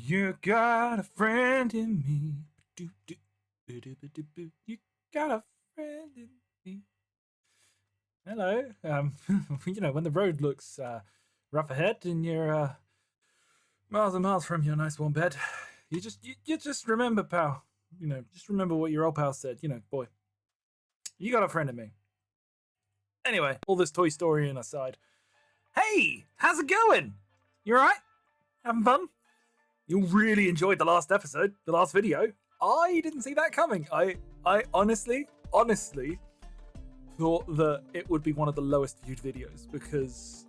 You got a friend in me. You got a friend in me. Hello. When the road looks rough ahead and you're miles and miles from your nice warm bed, you just remember, pal. Just remember what your old pal said. Boy, you got a friend in me. Anyway, all this Toy Story aside. Hey, how's it going? You alright? Having fun? You really enjoyed the last episode, the last video. I didn't see that coming. I honestly thought that it would be one of the lowest viewed videos because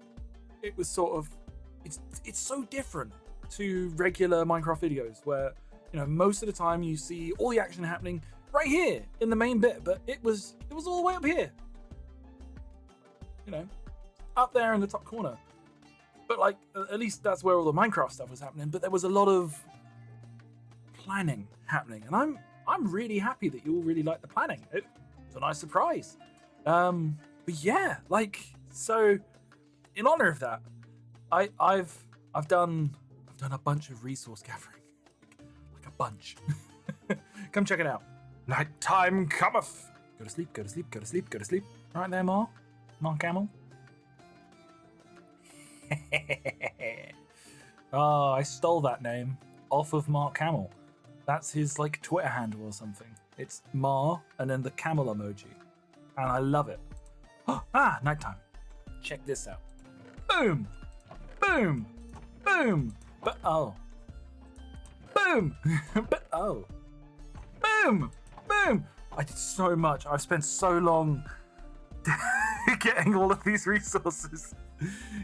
it was sort of it's so different to regular Minecraft videos where most of the time you see all the action happening right here in the main bit, but it was all the way up here. Up there in the top corner. But at least that's where all the Minecraft stuff was happening. But there was a lot of planning happening, and I'm really happy that you all really like the planning. It's a nice surprise. But yeah, so in honor of that, I've done a bunch of resource gathering, like a bunch. Come check it out. Nighttime cometh. Go to sleep. Go to sleep. Go to sleep. Go to sleep. Right there, Mark Camel. Oh, I stole that name off of Mark Camel. That's his Twitter handle or something. It's Mar and then the camel emoji, and I love it. Nighttime. Check this out. Boom, boom, boom. But oh, boom, but oh, boom, boom. I did so much. I've spent so long getting all of these resources.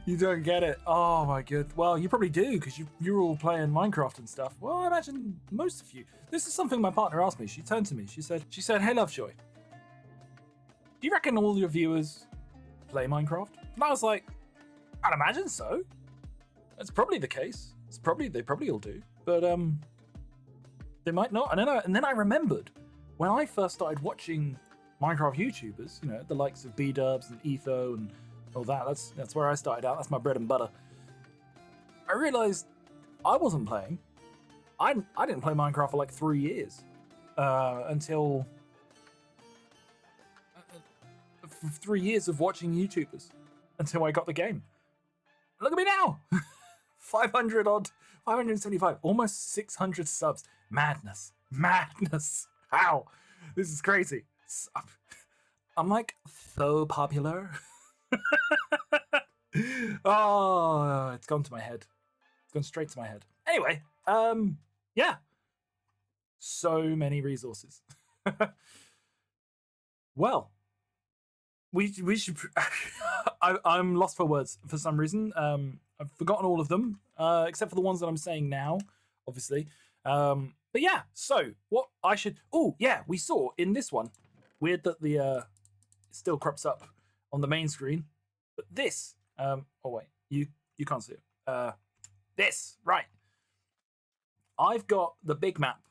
You don't get it. Oh my god. Well, you probably do because you're all playing Minecraft and stuff. Well, I imagine most of you. This is something my partner asked me. She turned to me. She said, "Hey, Lovejoy, do you reckon all your viewers play Minecraft?" And I was like, "I'd imagine so. That's probably the case. They probably all do, but they might not." And then I remembered when I first started watching Minecraft YouTubers. The likes of B-Dubs and Etho and all that. That's where I started out. That's my bread and butter. I realized I wasn't playing. I didn't play Minecraft for 3 years until 3 years of watching YouTubers until I got the game. Look at me now. 500 odd, 575, almost 600 subs. Madness. How? This is crazy. I'm so popular. Oh, it's gone to my head. It's gone straight to my head. Anyway, yeah. So many resources. Well, we should. I'm lost for words for some reason. I've forgotten all of them, except for the ones that I'm saying now, obviously. But yeah. So what I should. Oh yeah, we saw in this one. Weird that the it still crops up on the main screen, but this. Oh wait, you can't see it. This right. I've got the big map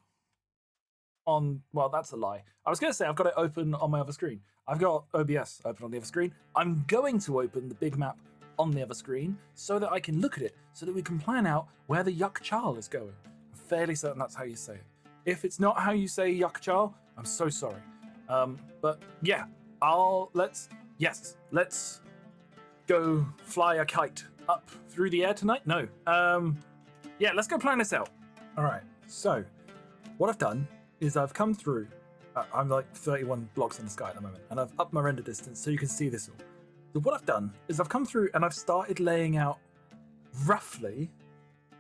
on. Well, that's a lie. I was going to say I've got it open on my other screen. I've got OBS open on the other screen. I'm going to open the big map on the other screen so that I can look at it, so that we can plan out where the Yuck Charl is going. I'm fairly certain that's how you say it. If it's not how you say Yuck Charl, I'm so sorry. But yeah, let's go fly a kite up through the air tonight. No, yeah, let's go plan this out. All right, so what I've done is I've come through. I'm 31 blocks in the sky at the moment, and I've upped my render distance so you can see this all. So what I've done is I've come through and I've started laying out roughly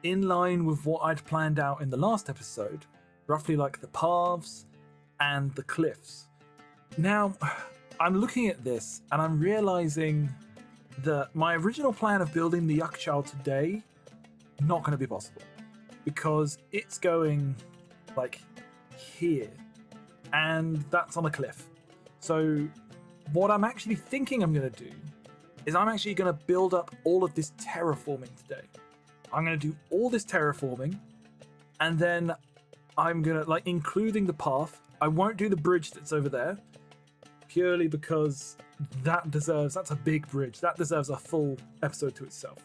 in line with what I'd planned out in the last episode, roughly the paths and the cliffs. Now, I'm looking at this and I'm realizing that my original plan of building the Yuck Charl today, not going to be possible because it's going here and that's on a cliff. So what I'm actually thinking I'm going to do is I'm actually going to build up all of this terraforming today. I'm going to do all this terraforming and then I'm going to including the path. I won't do the bridge that's over there purely because that's a big bridge. That deserves a full episode to itself.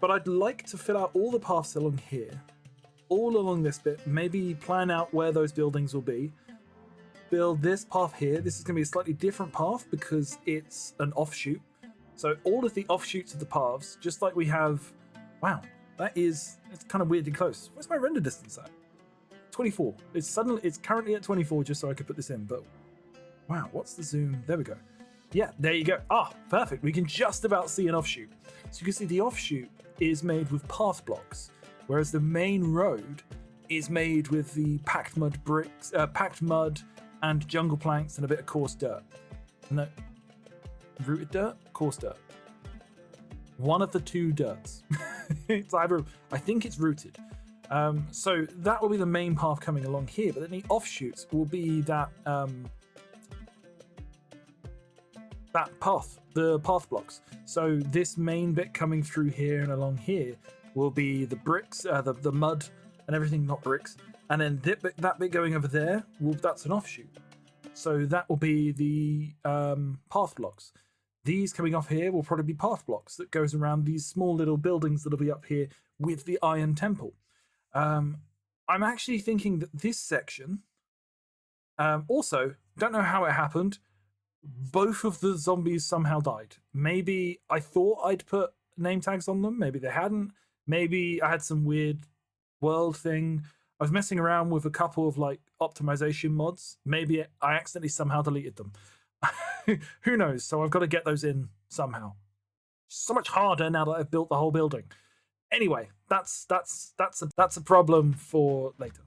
But I'd like to fill out all the paths along here, all along this bit, maybe plan out where those buildings will be. Build this path here. This is going to be a slightly different path because it's an offshoot. So all of the offshoots of the paths, just like we have... Wow, it's kind of weirdly close. Where's my render distance at? 24. It's currently at 24 just so I could put this in, but wow, what's the zoom? There we go. Yeah, there you go. Ah, perfect. We can just about see an offshoot. So you can see the offshoot is made with path blocks, whereas the main road is made with the packed mud bricks, packed mud and jungle planks and a bit of coarse dirt. No, rooted dirt? Coarse dirt. One of the two dirts. It's either, I think it's rooted. So that will be the main path coming along here, but then the offshoots will be that path, the path blocks. So this main bit coming through here and along here will be the bricks, the mud and everything, not bricks. And then that bit going over there, that's an offshoot. So that will be the path blocks. These coming off here will probably be path blocks that goes around these small little buildings that'll be up here with the Iron Temple. I'm actually thinking that this section, also, don't know how it happened, both of the zombies somehow died. Maybe I thought I'd put name tags on them, maybe they hadn't, maybe I had some weird world thing. I was messing around with a couple of like optimization mods, maybe I accidentally somehow deleted them. Who knows? So I've got to get those in somehow. So much harder now that I've built the whole building. Anyway, that's a problem for later.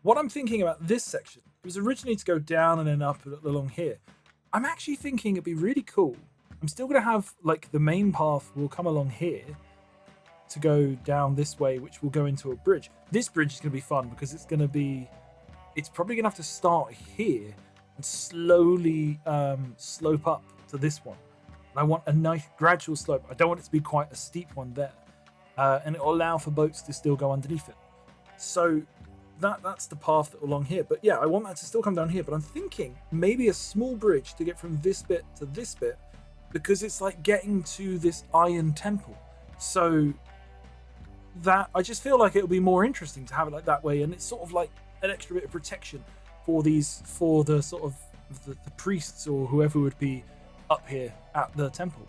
What I'm thinking about this section was originally to go down and then up along here. I'm actually thinking it'd be really cool. I'm still going to have like the main path will come along here to go down this way, which will go into a bridge. This bridge is going to be fun because it's probably going to have to start here and slowly slope up to this one. And I want a nice gradual slope. I don't want it to be quite a steep one there. And it will allow for boats to still go underneath it. So that's the path that along here. But yeah, I want that to still come down here. But I'm thinking maybe a small bridge to get from this bit to this bit, because it's like getting to this Iron Temple. So that I just feel like it'll be more interesting to have it like that way. And it's sort of like an extra bit of protection for the sort of the priests or whoever would be up here at the temple.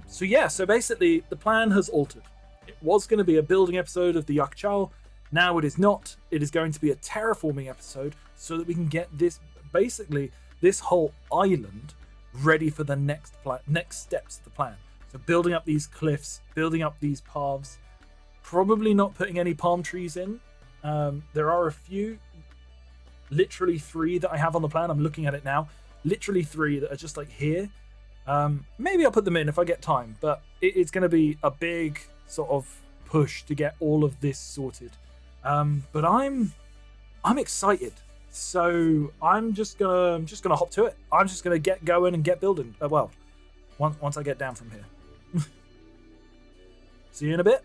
So yeah, so basically the plan has altered. It was going to be a building episode of the Yakchal. Now it is not. It is going to be a terraforming episode so that we can get this whole island ready for the next steps of the plan. So building up these cliffs, building up these paths, probably not putting any palm trees in. There are a few, literally 3 that I have on the plan. I'm looking at it now. Literally 3 that are just like here. Maybe I'll put them in if I get time, but it's going to be a big sort of push to get all of this sorted. But I'm excited, so I'm just gonna hop to it. I'm just gonna get going and get building. Well, once I get down from here. See you in a bit.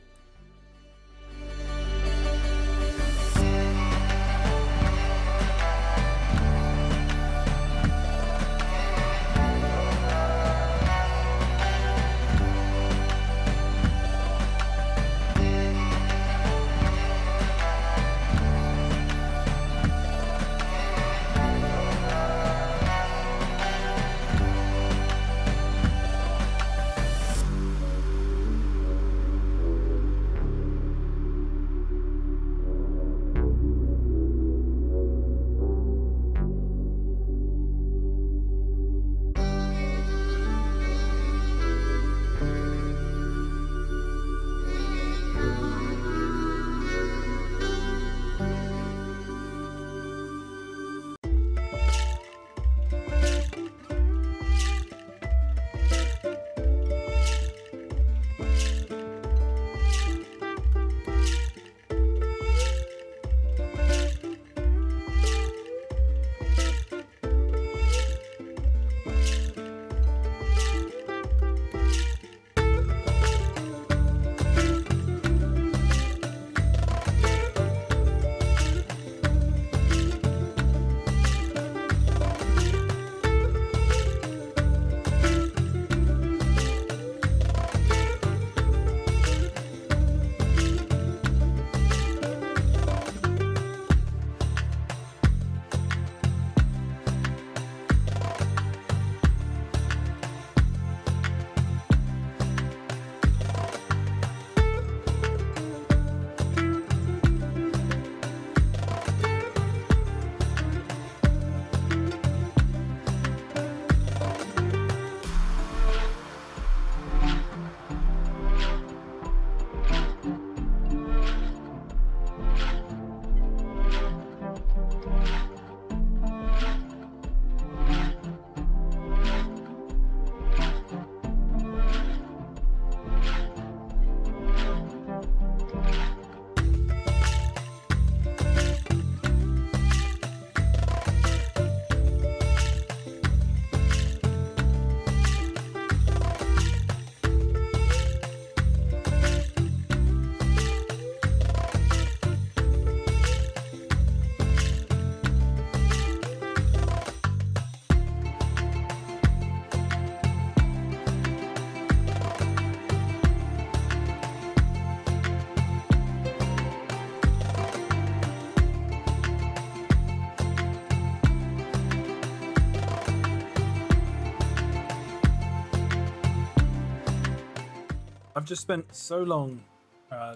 I've just spent so long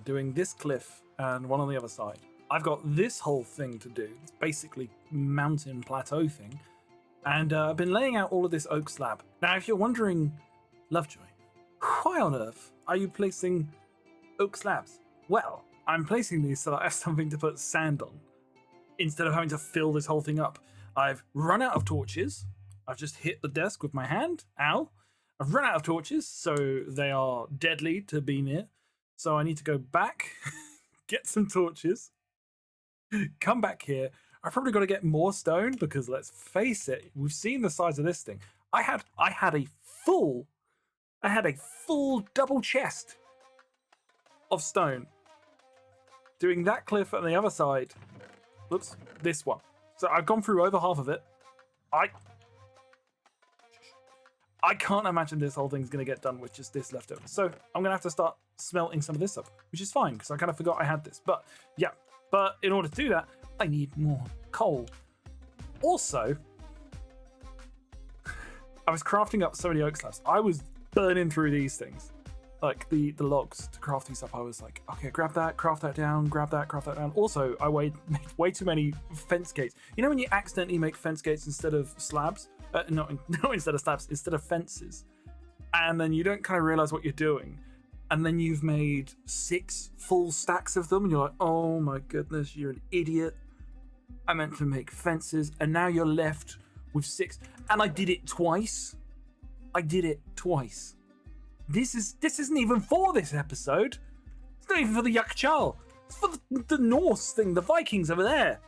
doing this cliff and one on the other side. I've got this whole thing to do. It's basically mountain plateau thing. And I've been laying out all of this oak slab. Now, if you're wondering, Lovejoy, why on earth are you placing oak slabs? Well, I'm placing these so that I have something to put sand on instead of having to fill this whole thing up. I've run out of torches. I've just hit the desk with my hand. Ow. I've run out of torches, so they are deadly to be near. So I need to go back, get some torches, come back here. I've probably got to get more stone because let's face it, we've seen the size of this thing. I had a full double chest of stone doing that cliff on the other side. Oops, this one. So I've gone through over half of it. I can't imagine this whole thing's going to get done with just this left over. So I'm going to have to start smelting some of this up, which is fine because I kind of forgot I had this. But yeah, but in order to do that, I need more coal. Also, I was crafting up so many oak slabs. I was burning through these things, like the logs to craft these up. I was like, okay, grab that, craft that down, grab that, craft that down. Also, I made way too many fence gates. You know when you accidentally make fence gates instead of slabs? Not instead of slabs, instead of fences. And then you don't kind of realize what you're doing. And then you've made 6 full stacks of them. And you're like, oh my goodness, you're an idiot. I meant to make fences. And now you're left with 6. And I did it twice. This isn't even for this episode. It's not even for the Yakchal. It's for the Norse thing, the Vikings over there.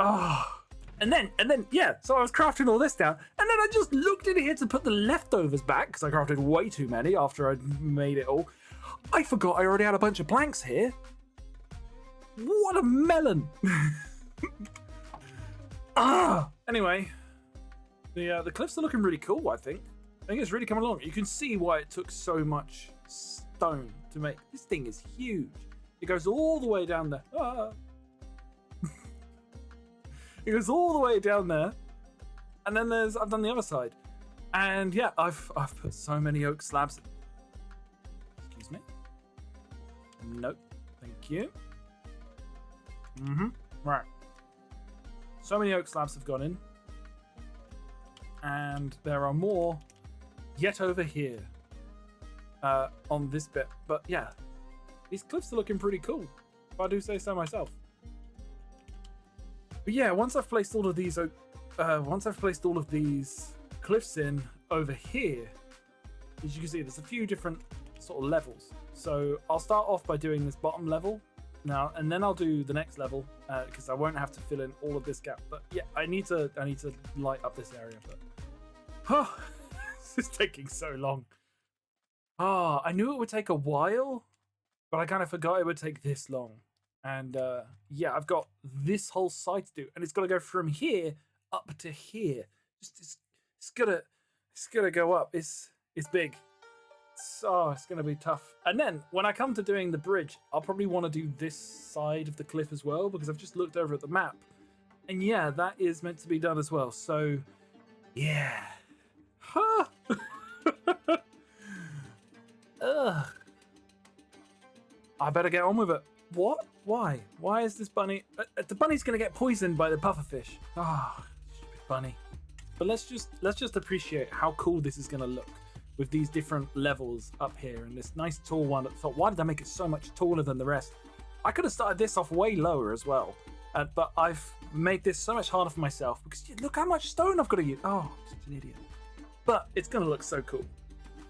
Oh. And then, yeah, so I was crafting all this down, and then I just looked in here to put the leftovers back, because I crafted way too many after I'd made it all. I forgot I already had a bunch of planks here. What a melon! Anyway, the cliffs are looking really cool, I think. I think it's really coming along. You can see why it took so much stone to make. This thing is huge. It goes all the way down there. It goes all the way down there, and then I've done the other side, and yeah, I've put so many oak slabs. Excuse me. Nope. Thank you. Right. So many oak slabs have gone in, and there are more yet over here on this bit. But yeah, these cliffs are looking pretty cool, if I do say so myself. But yeah, once I've placed all of these cliffs in over here, as you can see, there's a few different sort of levels. So I'll start off by doing this bottom level now, and then I'll do the next level because I won't have to fill in all of this gap. But yeah, I need to light up this area. But this is taking so long. I knew it would take a while, but I kind of forgot it would take this long. And yeah, I've got this whole side to do, and it's got to go from here up to here. It's gonna go up. It's big. So it's gonna be tough. And then when I come to doing the bridge, I'll probably want to do this side of the cliff as well, because I've just looked over at the map, and yeah, that is meant to be done as well. So yeah. Ugh. I better get on with it. What? Why? Why is this bunny? The bunny's gonna get poisoned by the pufferfish. Stupid bunny. But let's just appreciate how cool this is gonna look with these different levels up here and this nice tall one at the top. Why did I make it so much taller than the rest? I could have started this off way lower as well, but I've made this so much harder for myself because look how much stone I've got to use. Oh, I'm such an idiot. But it's gonna look so cool.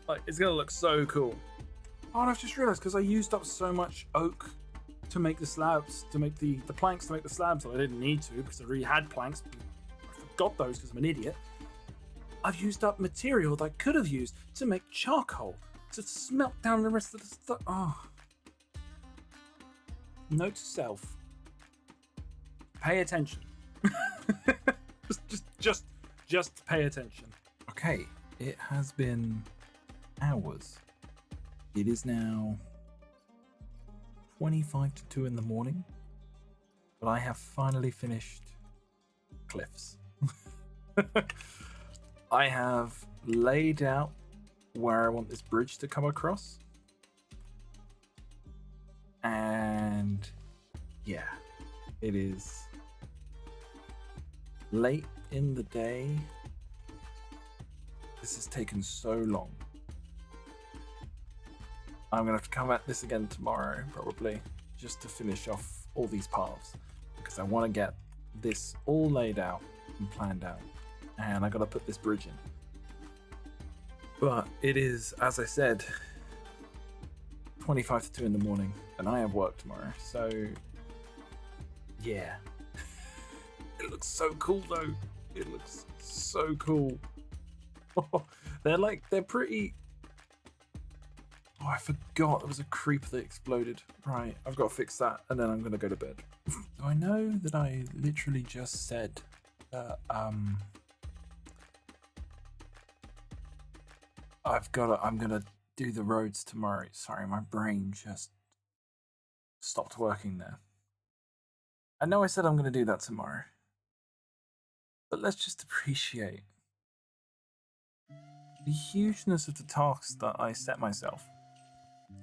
Like, it's gonna look so cool. Oh, and I've just realized because I used up so much oak to make the slabs, to make the planks to make the slabs, that I didn't need to because I already had planks. I forgot those because I'm an idiot. I've used up material that I could have used to make charcoal to smelt down the rest of the stuff. Oh. Note to self: pay attention. just pay attention. Okay, it has been hours. It is now 25 to 2 in the morning, but I have finally finished cliffs. I have laid out where I want this bridge to come across. yeah, it is late in the day. This has taken so long. I'm gonna have to come at this again tomorrow, probably, just to finish off all these paths, because I want to get this all laid out and planned out, and I gotta put this bridge in. But it is, as I said, 25 to 2 in the morning, and I have work tomorrow, so yeah. It looks so cool though. It looks so cool. They're pretty. Oh, I forgot there was a creeper that exploded. Right, I've got to fix that, and then I'm gonna go to bed. So I know that I literally just said that I'm gonna do the roads tomorrow. Sorry, my brain just stopped working there. I know I said I'm gonna do that tomorrow, but let's just appreciate the hugeness of the tasks that I set myself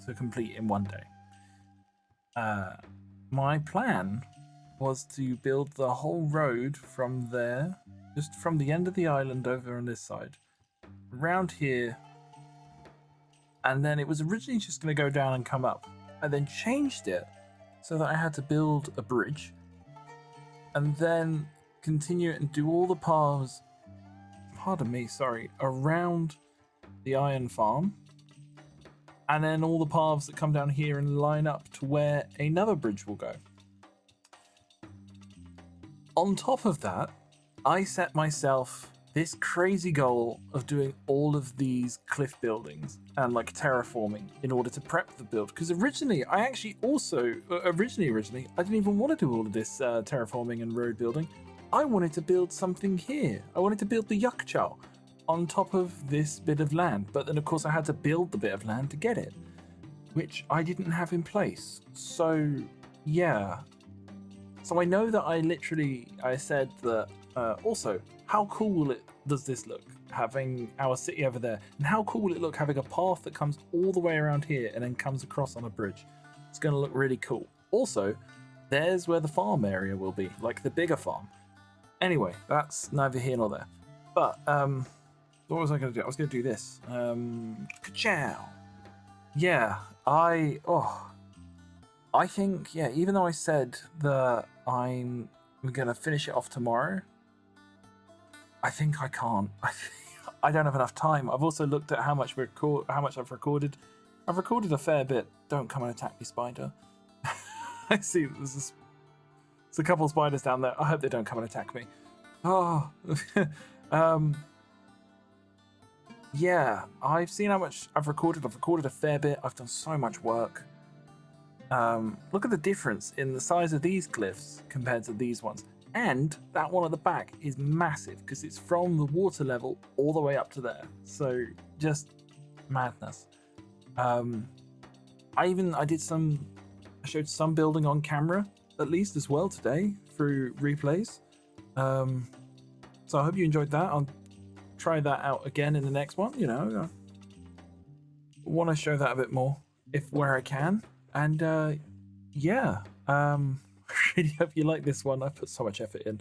to complete in one day. My plan was to build the whole road from there, just from the end of the island over on this side, around here, and then it was originally just going to go down and come up. I then changed it so that I had to build a bridge and then continue and do all the paths, around the iron farm, and then all the paths that come down here and line up to where another bridge will go. On top of that, I set myself this crazy goal of doing all of these cliff buildings and like terraforming in order to prep the build. Because originally, I didn't even want to do all of this terraforming and road building. I wanted to build something here. I wanted to build the Yakchal on top of this bit of land. But then, of course, I had to build the bit of land to get it, which I didn't have in place. So, yeah. So I know that I said that, also, how cool does this look, having our city over there? And how cool will it look having a path that comes all the way around here and then comes across on a bridge? It's going to look really cool. Also, there's where the farm area will be, like the bigger farm. Anyway, that's neither here nor there. But, what was I going to do? I was going to do this. Ka-chow! Yeah, I think, yeah, even though I said that I'm going to finish it off tomorrow, I think I can't. I don't have enough time. I've also looked at how much I've recorded. I've recorded a fair bit. Don't come and attack me, spider. I see there's a couple of spiders down there. I hope they don't come and attack me. Oh, yeah, I've seen how much I've recorded. I've recorded a fair bit. I've done so much work. Look at the difference in the size of these cliffs compared to these ones. And that one at the back is massive because it's from the water level all the way up to there. So just madness. I showed some building on camera at least as well today through replays. So I hope you enjoyed that. I'll try that out again in the next one. You know, I want to show that a bit more where I can. And yeah, I really hope you like this one. I put so much effort in.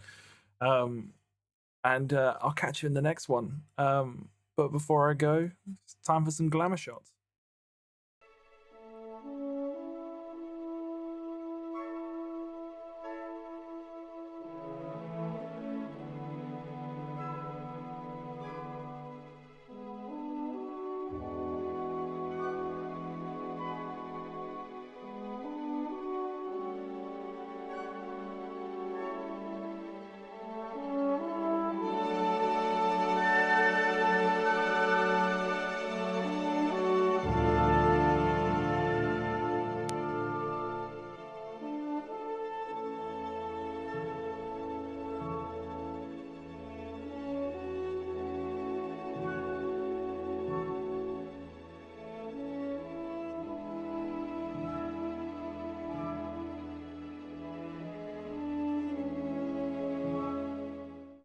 And I'll catch you in the next one. But before I go, it's time for some glamour shots.